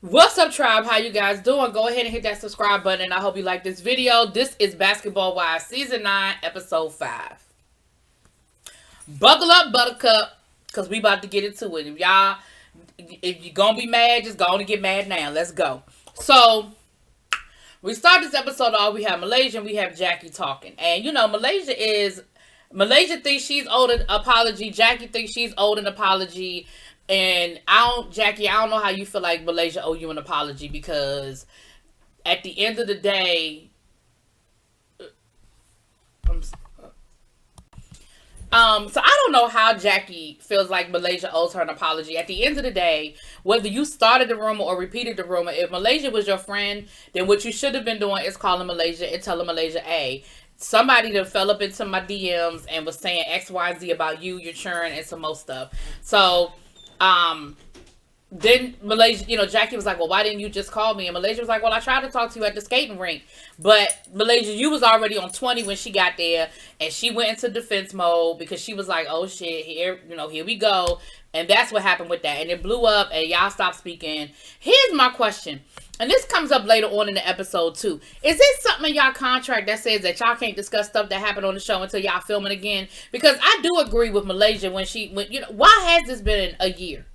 What's up, tribe? How you guys doing? Go ahead and hit that subscribe button, and I hope you like this video. This is Basketball Wives Season 9, Episode 5. Buckle up, Buttercup, because we about to get into it. If you're going to be mad, just go on and get mad now. Let's go. So, we start this episode off. We have Malaysia and we have Jackie talking. And, Malaysia thinks she's owed an apology. Jackie thinks she's owed an apology. And Jackie, I don't know how you feel like Malaysia owe you an apology, because at the end of the day, so I don't know how Jackie feels like Malaysia owes her an apology. At the end of the day, whether you started the rumor or repeated the rumor, if Malaysia was your friend, then what you should have been doing is calling Malaysia and telling Malaysia, hey, somebody that fell up into my DMs and was saying X, Y, Z about you, your churn, and some more stuff. So, then Malaysia, Jackie was like, well, why didn't you just call me? And Malaysia was like, well, I tried to talk to you at the skating rink. But Malaysia, you was already on 20 when she got there, and she went into defense mode because she was like, oh shit, here we go. And that's what happened with that. And it blew up, and y'all stopped speaking. Here's my question. And this comes up later on in the episode too. Is this something in y'all contract that says that y'all can't discuss stuff that happened on the show until y'all filming again? Because I do agree with Malaysia when why has this been a year?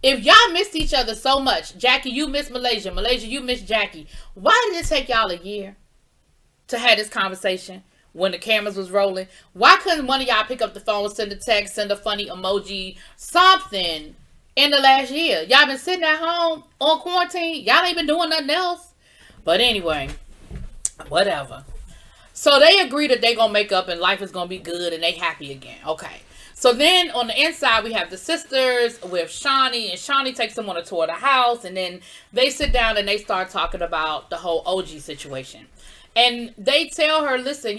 If y'all missed each other so much, Jackie, you miss Malaysia. Malaysia, you miss Jackie. Why did it take y'all a year to have this conversation when the cameras was rolling? Why couldn't one of y'all pick up the phone, send a text, send a funny emoji, something in the last year? Y'all been sitting at home on quarantine. Y'all ain't been doing nothing else. But anyway, whatever. So they agree that they gonna make up and life is gonna be good and they happy again. Okay. So then on the inside, we have the sisters with Shawnee, and Shawnee takes them on a tour of the house, and then they sit down and they start talking about the whole OG situation. And they tell her, listen,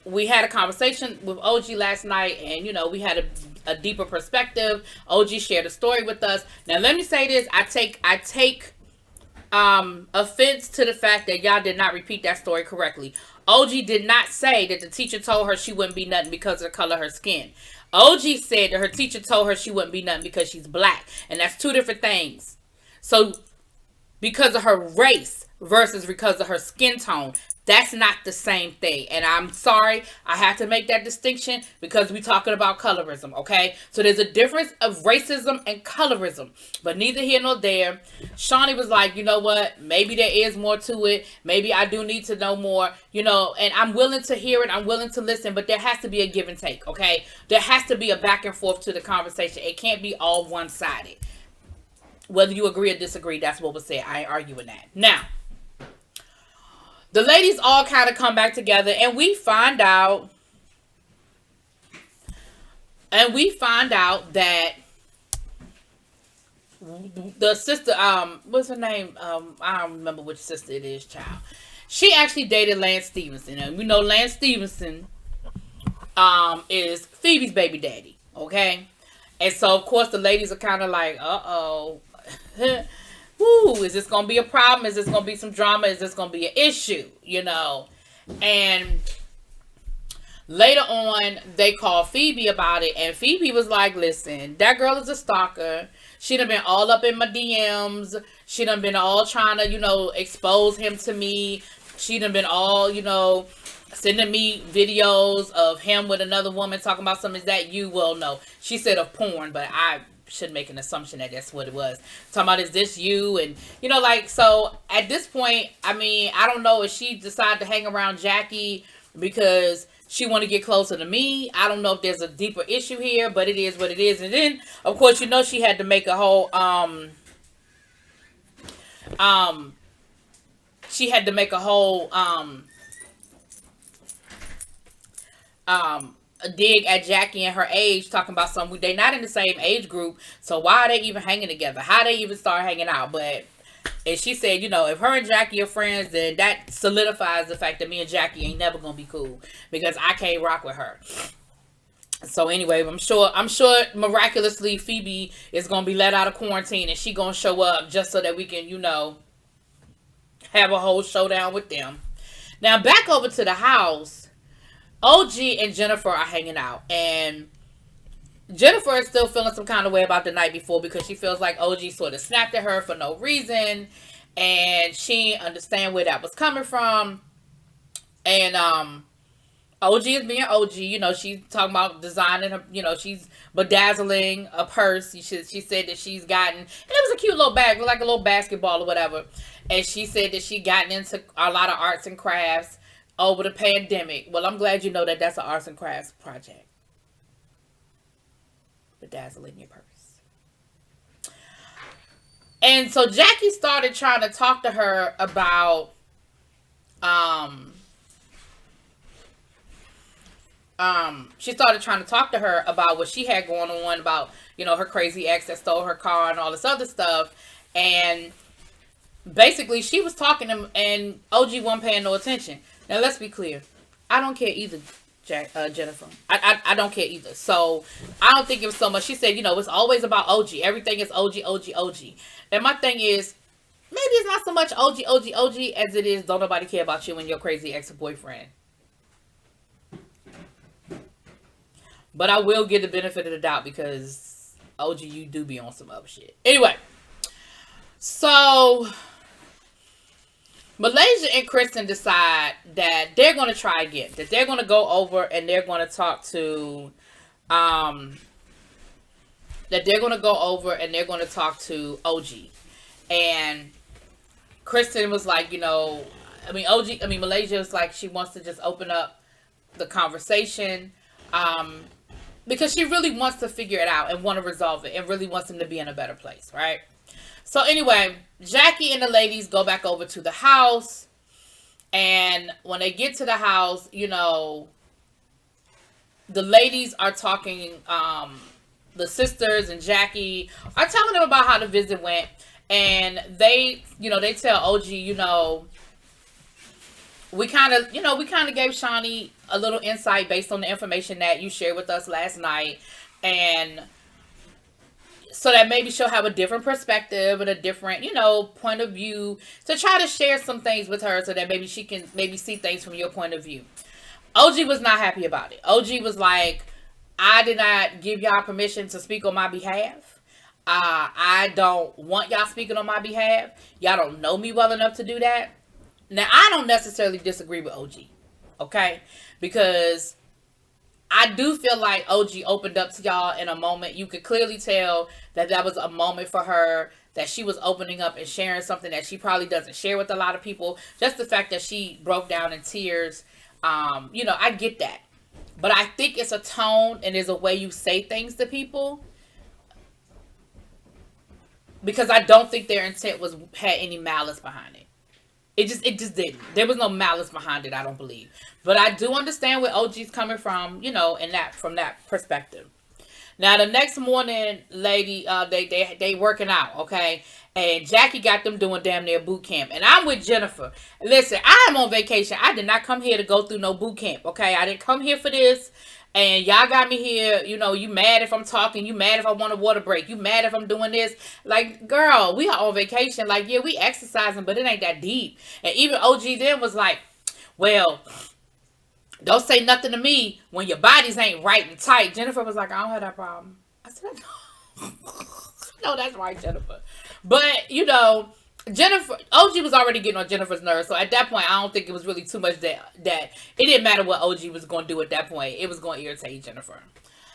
we had a conversation with OG last night, and, we had a deeper perspective. OG shared a story with us. Now, let me say this. I take offense to the fact that y'all did not repeat that story correctly. OG did not say that the teacher told her she wouldn't be nothing because of the color of her skin. OG said that her teacher told her she wouldn't be nothing because she's black. And that's two different things. So, because of her race versus because of her skin tone, that's not the same thing. And I'm sorry, I have to make that distinction because we're talking about colorism, okay? So there's a difference of racism and colorism, but neither here nor there. Shawnee was like, you know what? Maybe there is more to it. Maybe I do need to know more, and I'm willing to hear it. I'm willing to listen, but there has to be a give and take, okay? There has to be a back and forth to the conversation. It can't be all one-sided. Whether you agree or disagree, that's what was said. I ain't arguing that. Now, the ladies all kind of come back together, and we find out that the sister, what's her name? I don't remember which sister it is, child. She actually dated Lance Stevenson, and we know Lance Stevenson is Phoebe's baby daddy, okay? And so, of course, the ladies are kind of like, uh-oh. Woo, is this going to be a problem? Is this going to be some drama? Is this going to be an issue? And later on, they called Phoebe about it. And Phoebe was like, listen, that girl is a stalker. She done been all up in my DMs. She done been all trying to, expose him to me. She done been all, sending me videos of him with another woman talking about something. Is that you? Well, no. She said of porn, but I should make an assumption that that's what it was. Talking about, is this you? And, so at this point, I don't know if she decided to hang around Jackie because she want to get closer to me. I don't know if there's a deeper issue here, but it is what it is. And then, of course, she had to make a whole, she had to make a whole, a dig at Jackie and her age, talking about something. They not in the same age group, so why are they even hanging together? How they even start hanging out? But, and she said, if her and Jackie are friends, then that solidifies the fact that me and Jackie ain't never gonna be cool because I can't rock with her. So anyway, I'm sure miraculously Phoebe is gonna be let out of quarantine and she gonna show up just so that we can, have a whole showdown with them. Now back over to the house. OG and Jennifer are hanging out, and Jennifer is still feeling some kind of way about the night before because she feels like OG sort of snapped at her for no reason, and she didn't understand where that was coming from. And OG is being OG. She's talking about designing her. She's bedazzling a purse. She said that she's gotten, and it was a cute little bag, like a little basketball or whatever. And she said that she gotten into a lot of arts and crafts over the pandemic. Well, I'm glad you know that that's an arts and crafts project. Bedazzling your purse. And so Jackie started trying to talk to her about she started trying to talk to her about what she had going on, about her crazy ex that stole her car and all this other stuff. And basically she was talking to him, and OG wasn't paying no attention. Now let's be clear, I don't care either, Jennifer. I don't care either. So I don't think it was so much. She said, it's always about OG. Everything is OG, OG, OG. And my thing is, maybe it's not so much OG, OG, OG as it is don't nobody care about you and your crazy ex-boyfriend. But I will give the benefit of the doubt because OG, you do be on some other shit. Anyway, so Malaysia and Kristen decide that they're going to try again. That they're going to go over and they're going to talk to, OG. And Kristen was like, Malaysia was like, she wants to just open up the conversation. Because she really wants to figure it out and want to resolve it and really wants them to be in a better place, right? So anyway, Jackie and the ladies go back over to the house. And when they get to the house, the ladies are talking, the sisters and Jackie are telling them about how the visit went. And they tell OG, we kind of gave Shani a little insight based on the information that you shared with us last night. And so that maybe she'll have a different perspective and a different, point of view to try to share some things with her so that maybe she can see things from your point of view. OG was not happy about it. OG was like, I did not give y'all permission to speak on my behalf. I don't want y'all speaking on my behalf. Y'all don't know me well enough to do that. Now, I don't necessarily disagree with OG, okay? Because I do feel like OG opened up to y'all in a moment. You could clearly tell that that was a moment for her, that she was opening up and sharing something that she probably doesn't share with a lot of people. Just the fact that she broke down in tears, I get that. But I think it's a tone and there's a way you say things to people. Because I don't think their intent had any malice behind it. It just didn't. There was no malice behind it, I don't believe. But I do understand where OG's coming from, from that perspective. Now, the next morning, lady, they working out, okay? And Jackie got them doing damn near boot camp. And I'm with Jennifer. Listen, I am on vacation. I did not come here to go through no boot camp, okay? I didn't come here for this. And y'all got me here, you mad if I'm talking. You mad if I want a water break. You mad if I'm doing this. Like, girl, we are on vacation. Like, yeah, we exercising, but it ain't that deep. And even OG then was like, well, don't say nothing to me when your bodies ain't right and tight. Jennifer was like, I don't have that problem. I said, no, that's right, Jennifer. But, Jennifer, OG was already getting on Jennifer's nerves. So at that point, I don't think it was really too much that it didn't matter what OG was going to do at that point. It was going to irritate Jennifer.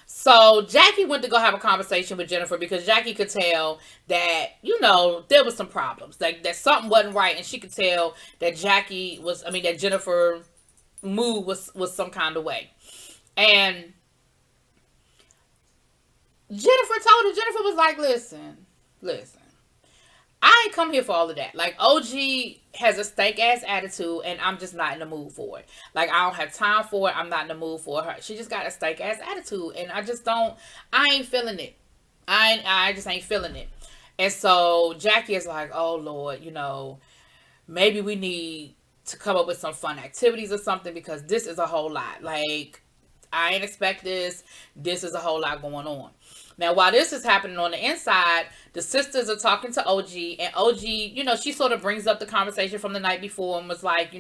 So Jackie went to go have a conversation with Jennifer because Jackie could tell that, there was some problems. Like that something wasn't right. And she could tell that that Jennifer mood was some kind of way. And Jennifer was like, listen. I ain't come here for all of that. Like, OG has a stank-ass attitude, and I'm just not in the mood for it. Like, I don't have time for it. I'm not in the mood for her. She just got a stank-ass attitude, and I ain't feeling it. I just ain't feeling it. And so, Jackie is like, oh, Lord, maybe we need to come up with some fun activities or something, because this is a whole lot. Like, I ain't expect this. This is a whole lot going on. Now, while this is happening on the inside, the sisters are talking to OG, and OG, she sort of brings up the conversation from the night before and was like,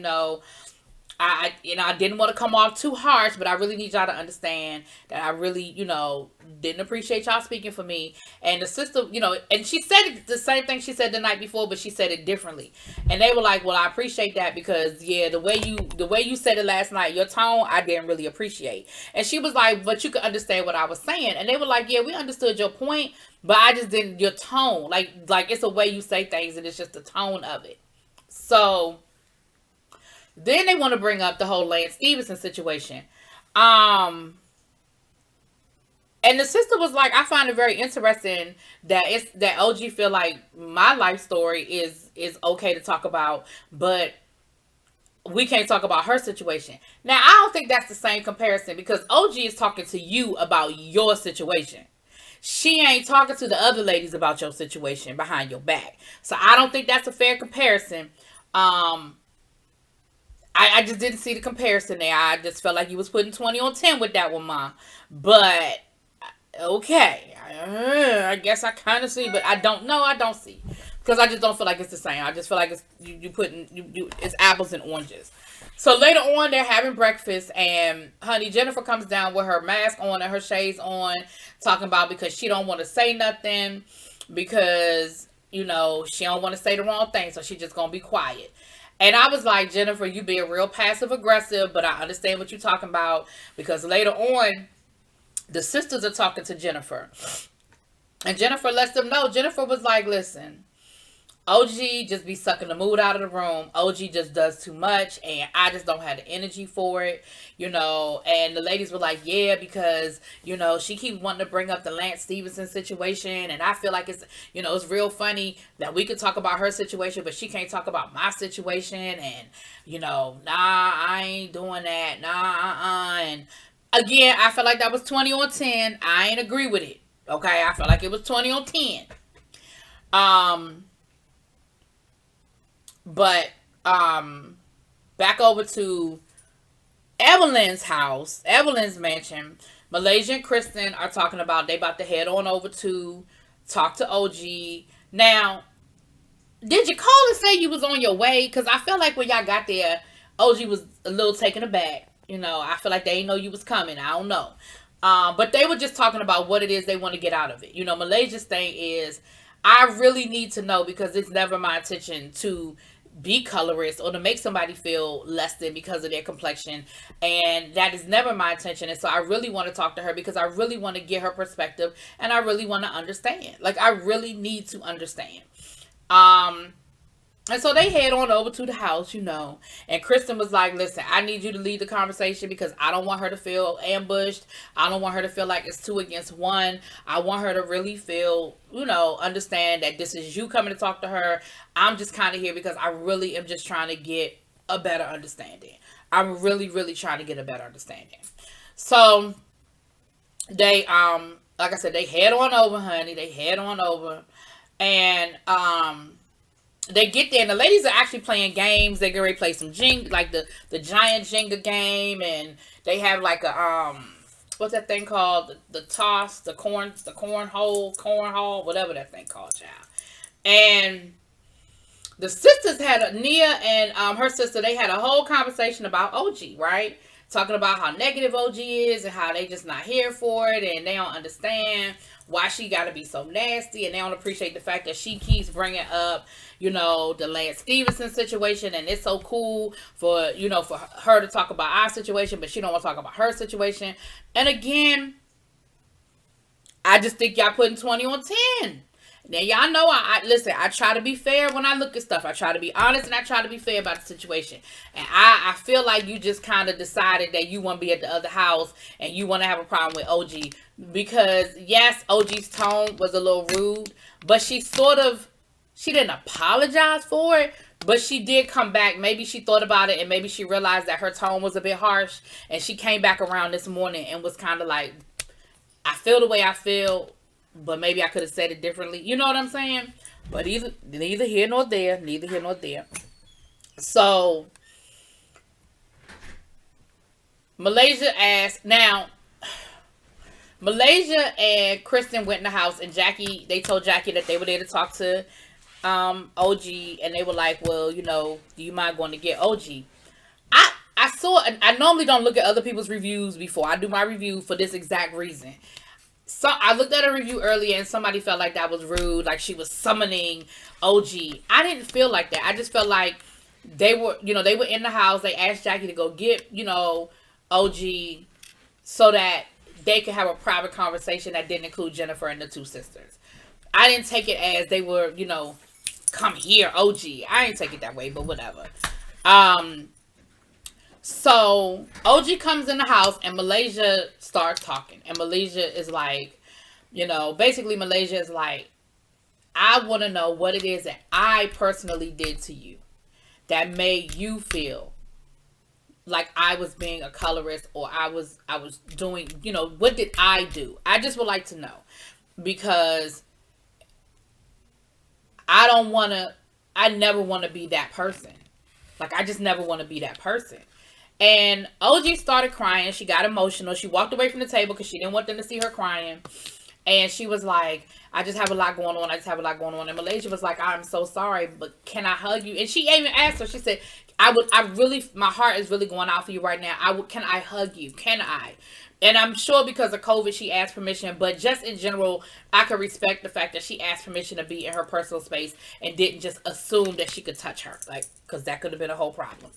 I didn't want to come off too harsh, but I really need y'all to understand that I really, didn't appreciate y'all speaking for me. And the sister, and she said it, the same thing she said the night before, but she said it differently. And they were like, well, I appreciate that because the way you said it last night, your tone, I didn't really appreciate. And she was like, but you could understand what I was saying. And they were like, yeah, we understood your point, but I just didn't, your tone, like it's a way you say things and it's just the tone of it. So then they want to bring up the whole Lance Stevenson situation. And the sister was like, I find it very interesting that OG feel like my life story is okay to talk about, but we can't talk about her situation. Now, I don't think that's the same comparison because OG is talking to you about your situation. She ain't talking to the other ladies about your situation behind your back. So I don't think that's a fair comparison. I just didn't see the comparison there. I just felt like you was putting 20 on 10 with that one, Ma. But, okay. I guess I kind of see, but I don't know. I don't see. Because I just don't feel like it's the same. I just feel like it's it's apples and oranges. So later on, they're having breakfast, and honey, Jennifer comes down with her mask on and her shades on, talking about because she don't want to say nothing, because, she don't want to say the wrong thing, so she just going to be quiet. And I was like, Jennifer, you being real passive aggressive, but I understand what you're talking about, because later on, the sisters are talking to Jennifer. And Jennifer lets them know. Jennifer was like, listen, OG just be sucking the mood out of the room. OG just does too much, and I just don't have the energy for it, And the ladies were like, yeah, because, she keeps wanting to bring up the Lance Stevenson situation, and I feel like it's, it's real funny that we could talk about her situation, but she can't talk about my situation, and, nah, I ain't doing that, nah, And again, I feel like that was 20 on 10. I ain't agree with it, okay? I feel like it was 20 on 10. But back over to Evelyn's house, Evelyn's mansion. Malaysia and Kristen are talking about they about to head on over to talk to OG. Now, did you call and say you was on your way? Because I felt like when y'all got there, OG was a little taken aback. I feel like they didn't know you was coming. I don't know. But they were just talking about what it is they want to get out of it. Malaysia's thing is, I really need to know, because it's never my intention to be colorist or to make somebody feel less than because of their complexion, and that is never my intention. And so I really want to talk to her because I really want to get her perspective, and I really want to understand. Like, I really need to understand. And so they head on over to the house, and Kristen was like, listen, I need you to lead the conversation because I don't want her to feel ambushed. I don't want her to feel like it's 2 against 1. I want her to really feel, understand that this is you coming to talk to her. I'm just kind of here because I really am just trying to get a better understanding. I'm really, really trying to get a better understanding. So they, like I said, they head on over, honey. They head on over, and, they get there, and the ladies are actually playing games. They're going to play some Jenga, like the giant Jenga game, and they have like a, what's that thing called? The toss, the cornhole, whatever that thing called, child. And the sisters had, Nia and her sister, they had a whole conversation about OG, right? Talking about how negative OG is and how they just not here for it, and they don't understand why she got to be so nasty, and they don't appreciate the fact that she keeps bringing up, the Lance Stevenson situation, and it's so cool for, for her to talk about our situation, but she don't want to talk about her situation. And again, I just think y'all putting 20 on 10. Now, y'all know, listen, I try to be fair when I look at stuff. I try to be honest, and I try to be fair about the situation. And I feel like you just kind of decided that you want to be at the other house and you want to have a problem with OG. Because, yes, OG's tone was a little rude, but she didn't apologize for it, but she did come back. Maybe she thought about it, and maybe she realized that her tone was a bit harsh, and she came back around this morning and was kind of like, I feel the way I feel, but maybe I could have said it differently. You know what I'm saying? But neither here nor there. Neither here nor there. So, Malaysia asked, now, Malaysia and Kristen went in the house, and they told Jackie that they were there to talk to OG, and they were like, well, do you mind going to get OG? I saw, and I normally don't look at other people's reviews before I do my review for this exact reason. So I looked at a review earlier and somebody felt like that was rude, like she was summoning OG. I didn't feel like that. I just felt like they were in the house. They asked Jackie to go get, OG so that they could have a private conversation that didn't include Jennifer and the two sisters. I didn't take it as they were, come here, OG. I didn't take it that way, but whatever. So OG comes in the house and Malaysia starts talking. And Malaysia is like, basically Malaysia is like, I want to know what it is that I personally did to you that made you feel like I was being a colorist, or I was doing, what did I do? I just would like to know, because I never want to be that person. Like, I just never want to be that person. And OG started crying. She got emotional. She walked away from the table because she didn't want them to see her crying. And she was like, I just have a lot going on. And Malaysia was like, I'm so sorry, but can I hug you? And she even asked her, she said, my heart is really going out for you right now. Can I hug you? Can I? And I'm sure because of COVID, she asked permission. But just in general, I could respect the fact that she asked permission to be in her personal space and didn't just assume that she could touch her. Like, because that could have been a whole problem.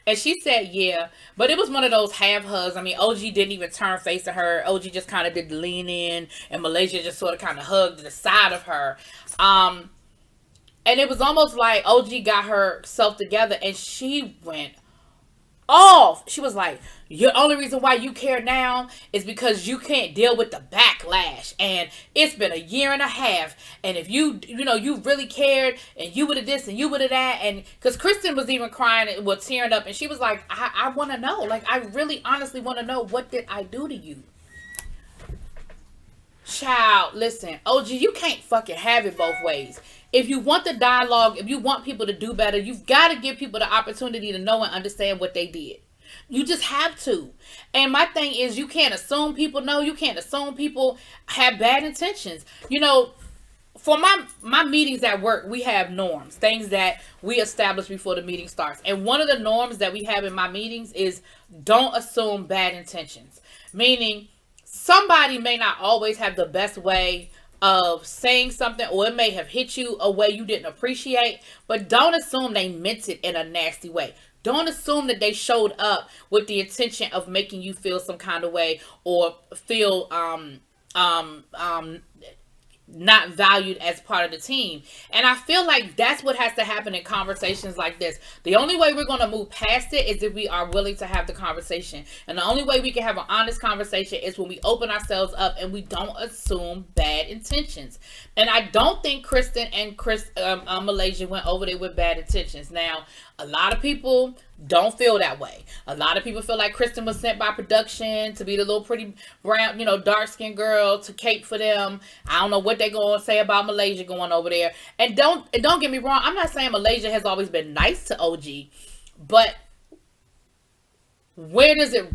And she said, yeah, but it was one of those half hugs. I mean, OG didn't even turn face to her. OG just kind of did lean in, and Malaysia just sort of kind of hugged the side of her. And it was almost like OG got herself together, and she went off. She was like, the only reason why you care now is because you can't deal with the backlash, and it's been a year and a half, and if you really cared, and you would have this and you would have that, and because Kristen was even crying and was tearing up, and she was like, I want to know, like, I really honestly want to know, what did I do to you? Child, listen, OG, you can't fucking have it both ways. If you want the dialogue, if you want people to do better, you've got to give people the opportunity to know and understand what they did. You just have to. And my thing is, you can't assume people know. You can't assume people have bad intentions. For my meetings at work, we have norms, things that we establish before the meeting starts. And one of the norms that we have in my meetings is don't assume bad intentions. Meaning, somebody may not always have the best way of saying something, or it may have hit you a way you didn't appreciate, but don't assume they meant it in a nasty way. Don't assume that they showed up with the intention of making you feel some kind of way, or feel not valued as part of the team. And I feel like that's what has to happen in conversations like this. The only way we're going to move past it is if we are willing to have the conversation. And the only way we can have an honest conversation is when we open ourselves up and we don't assume bad intentions. And I don't think Kristen and Malaysia went over there with bad intentions. Now, a lot of people don't feel that way. A lot of people feel like Kristen was sent by production to be the little pretty brown, dark-skinned girl to cape for them. I don't know what they're going to say about Malaysia going over there. And don't get me wrong. I'm not saying Malaysia has always been nice to OG, but where does it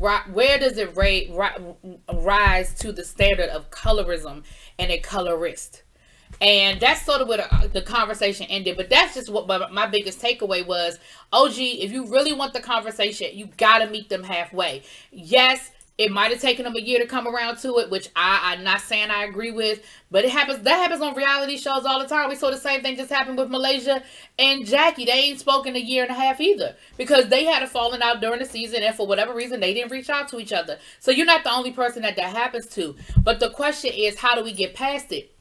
rise to the standard of colorism and a colorist? And that's sort of where the conversation ended. But that's just what my biggest takeaway was. OG, if you really want the conversation, you got to meet them halfway. Yes, it might have taken them a year to come around to it, which I'm not saying I agree with. But it happens. That happens on reality shows all the time. We saw the same thing just happened with Malaysia and Jackie. They ain't spoken a year and a half either, because they had a falling out during the season, and for whatever reason, they didn't reach out to each other. So you're not the only person that happens to. But the question is, how do we get past it?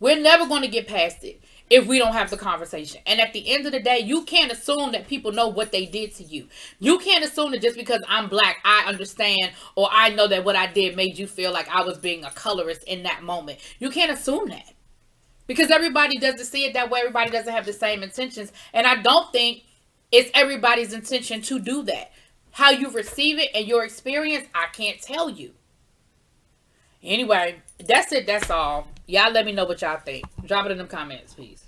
We're never going to get past it if we don't have the conversation. And at the end of the day, you can't assume that people know what they did to you. You can't assume that just because I'm black, I understand, or I know that what I did made you feel like I was being a colorist in that moment. You can't assume that, because everybody doesn't see it that way. Everybody doesn't have the same intentions. And I don't think it's everybody's intention to do that. How you receive it and your experience, I can't tell you. Anyway, that's it. That's all. Y'all let me know what y'all think. Drop it in the comments, please.